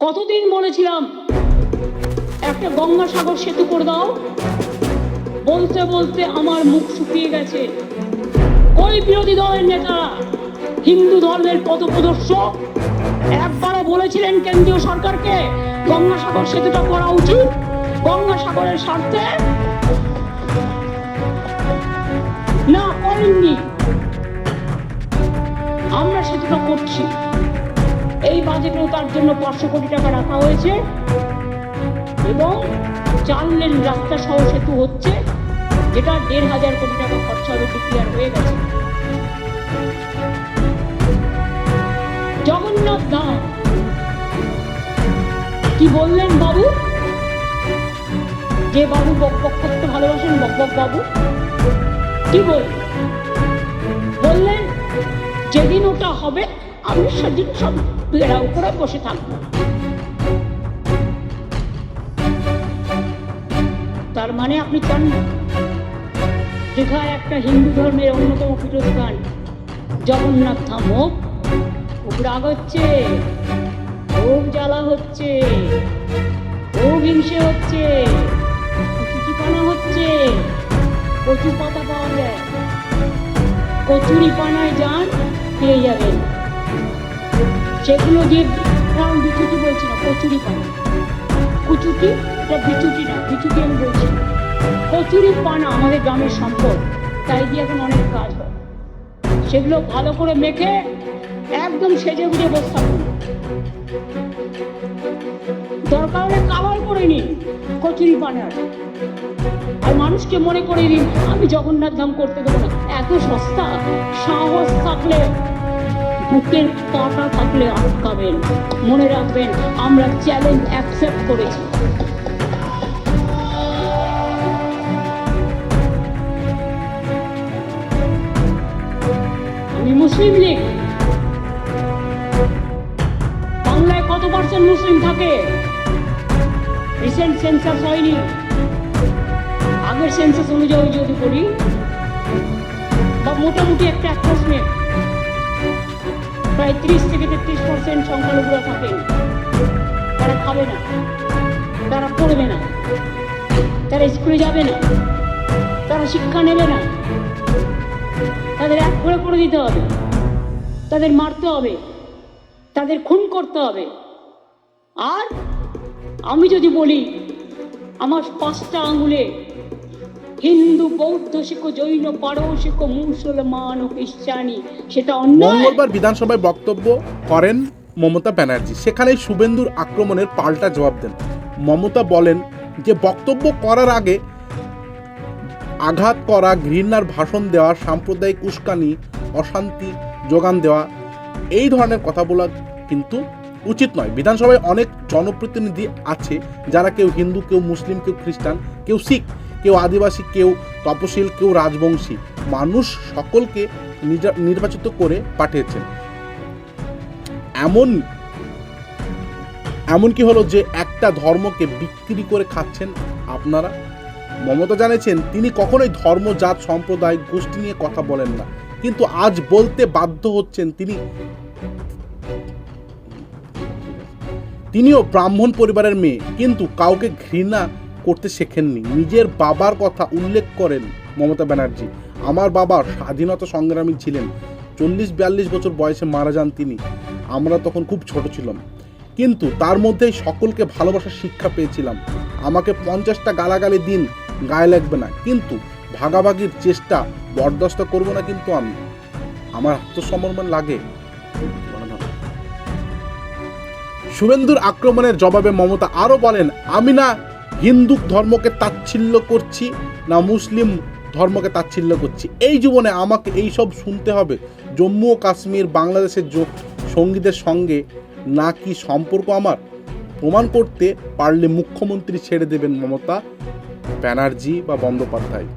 কতদিন বলেছিলাম একটা গঙ্গাসাগর সেতু করে দাও, বলতে বলতে আমার মুখ শুকিয়ে গেছে। ওই বিরোধী দলের নেতা হিন্দু ধর্মের পথপ্রদর্শক একবারও বলেছিলেন কেন্দ্রীয় সরকারকে গঙ্গাসাগর সেতুটা করা উচিত গঙ্গাসাগরের স্বার্থে? না, করেননি। আমরা সেতুটা করছি, এই বাজেটেও তার জন্য 500 কোটি টাকা রাখা হয়েছে এবং 4 লেন রাস্তা সহ সেতু হচ্ছে, যেটা 1500 কোটি টাকা খরচা হবে, ডিক্লেয়ার হয়ে গেছে। জগন্নাথ ধাম কি বললেন বাবু? যে বাবু বকবক করতে ভালোবাসেন, বকবক বাবু কি বললেন? যেদিন ওটা হবে আমি সেদিন সব ঘেরাও করে বসে থাকবো। তার মানে আপনি চান না দীঘায় একটা হিন্দু ধর্মের অন্যতম পীঠস্থান জগন্নাথ ধাম হোক? খুব রাগ হচ্ছে, খুব জ্বালা হচ্ছে, খুব হিংসে হচ্ছে, কচুরিপানা হচ্ছে। কচু পাতা পাওয়া যায়, কচুরি পানায় যান পেয়ে যাবেন। সেগুলো দিয়ে বিচুটি বলছি না, কচুরি পানা। কুচুটি এটা বিচুটি না, বিচুটি আমি বলছি। কচুরি পানা আমাদের গ্রামের সম্পদ, তাই দিয়ে এখন অনেক কাজ হয়। সেগুলো ভালো করে মেখে একদম সেজে গুজে বসে থাকুন, দরকার হলে কাবার করে নিন কচুরি পানার, আর মানুষকে মনে করে দিন আমি জগন্নাথ ধাম করতে দেবো না। এত সস্তা, সাহস থাকলে, বুকের পাটা থাকলে আটকাবেন। মনে রাখবেন আমরা চ্যালেঞ্জ অ্যাকসেপ্ট করেছি। আমি মুসলিম লীগ। বাংলায় কত % মুসলিম থাকে? রিসেন্ট সেন্সাস হয়নি, আগের সেন্সাস অনুযায়ী যদি করি, বা মোটামুটি একটা অ্যাপ্রক্সিমেট প্রায় 30 থেকে 33% সংখ্যালঘুরা থাকেন। তারা খাবে না, তারা পড়বে না, তারা স্কুলে যাবে না, তারা শিক্ষা নেবে না, তাদের এক করে দিতে হবে, তাদের মারতে হবে, তাদের খুন করতে হবে। আর আমি যদি বলি আমার 5টা আঙুলে হিন্দু, বৌদ্ধ শিখো, জৈন, পারসিক, মুসলমান ও খ্রিস্টানি, সেটা অন্যায়। মঙ্গলবার বিধানসভায় বক্তব্য করেন মমতা ব্যানার্জি। সেখানে শুভেন্দুর আক্রমণের পাল্টা জবাব দেন। মমতা বলেন যে বক্তব্য করার আগে আঘাত করা, ঘৃণার ভাষণ দেওয়া, সাম্প্রদায়িক উস্কানি, অশান্তি যোগান দেওয়া, এই ধরনের কথা বলা কিন্তু উচিত নয়। বিধানসভায় অনেক জনপ্রতিনিধি আছে যারা কেউ হিন্দু, কেউ মুসলিম, কেউ খ্রিস্টান, কেউ শিখ, কেউ আদিবাসী, কেউ তপশিল, কেউ রাজবংশী। মানুষ সকলকে নির্বাচিত করে পাঠিয়েছেন। এমন কি হলো যে একটা ধর্মকে বিক্রি করে খাচ্ছেন আপনারা? মমতা জানিয়েছেন তিনি কখনোই ধর্ম, জাত, সম্প্রদায়, গোষ্ঠী নিয়ে কথা বলেন না, কিন্তু আজ বলতে বাধ্য হচ্ছেন তিনিও ব্রাহ্মণ পরিবারের মেয়ে, কিন্তু কাউকে ঘৃণা করতে শেখেননি। নিজের বাবার কথা উল্লেখ করেন মমতা ব্যানার্জি। আমার বাবা স্বাধীনতা সংগ্রামী ছিলেন, 40-42 বছর বয়সে মারা যান তিনি। আমরা তখন খুব ছোট ছিলাম, কিন্তু তার মধ্যেই সকলকে ভালোবাসার শিক্ষা পেয়েছিলাম। আমাকে 50টা গালাগালি দিন, গায়ে লাগবে না, কিন্তু ভাগাভাগির চেষ্টা বরদাস্ত করব না। কিন্তু আমার আত্মসমর্পণ লাগে। শুভেন্দুর আক্রমণের জবাবে মমতা আরো বলেন, আমি না হিন্দু ধর্মকে তাচ্ছিল্য করছি, না মুসলিম ধর্মকে তাচ্ছিল্য করছি। এই জীবনে আমাকে এইসব শুনতে হবে? জম্মু ও কাশ্মীর বাংলাদেশের সঙ্গীদের সঙ্গে না কি সম্পর্ক আমার? প্রমাণ করতে পারলে মুখ্যমন্ত্রী ছেড়ে দেবেন মমতা ব্যানার্জি বা বন্দ্যোপাধ্যায়।